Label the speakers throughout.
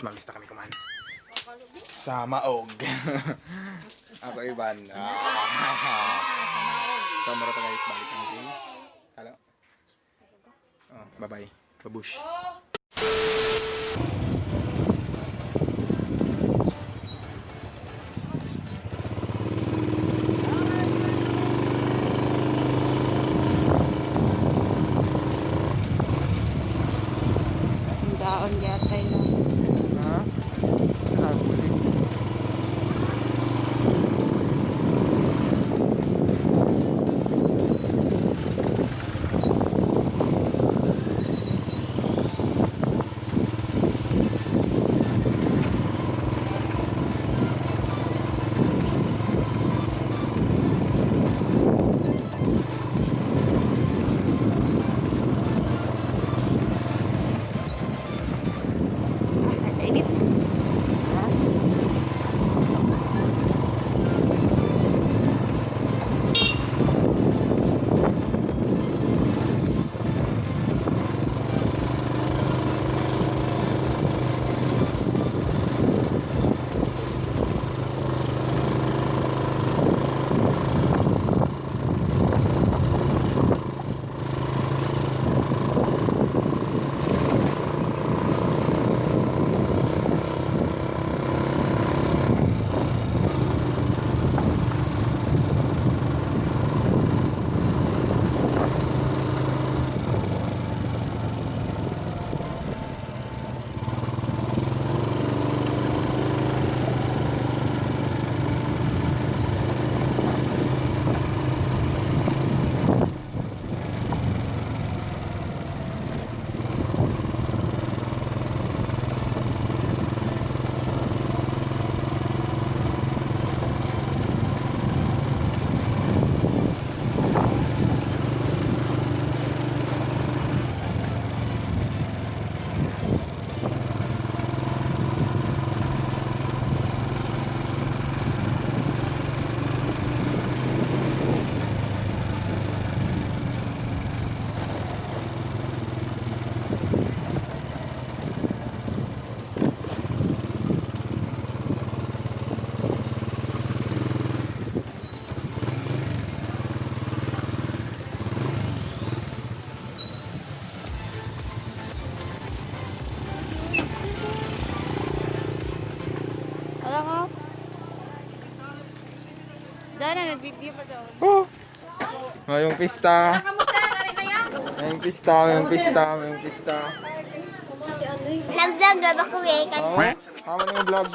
Speaker 1: Malista kami kuman. Sa Maog. Ako Ivan. So mara ta guys, balik kami kay. Hello. Oh, bye-bye. Babush.
Speaker 2: Daon yata yun.
Speaker 1: Ha? Nakabuli.
Speaker 2: Init. Alam ko. Dahil na nag-video pa daw.
Speaker 1: Oh. Ngayong pista. Ngayong pista, ngayong pista, ngayong pista.
Speaker 3: Nag-vlog na ba ko eh?
Speaker 1: Oh, tama na yung vlog.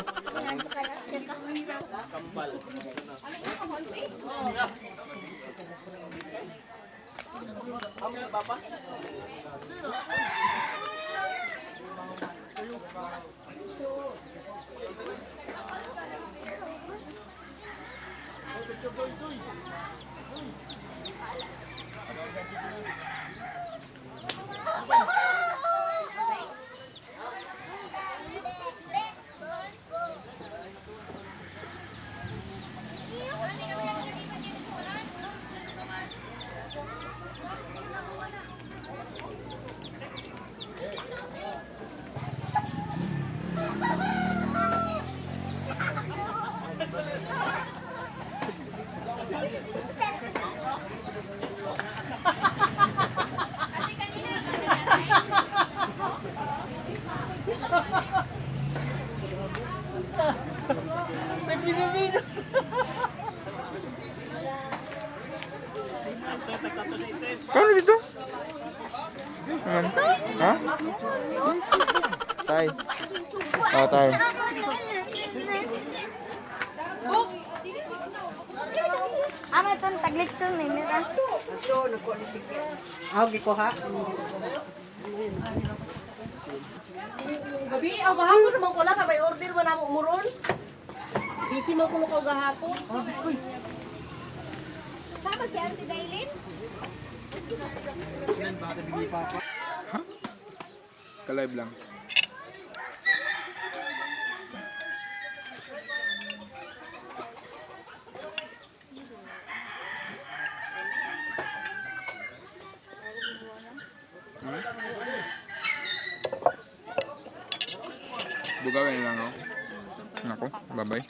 Speaker 1: Nag-video-video. Kano dito? Aman. Ha? Tay. Oh, tay.
Speaker 3: Ama itong taglit ito eh. Nira.
Speaker 4: Gabi, ang gahapon naman ko lang, may order mo na mo umuron. Busy mo ko gahapon.
Speaker 3: Tama si Auntie Dailin?
Speaker 1: Ka-live lang. Bugawin na lang ako. Nako, bye-bye.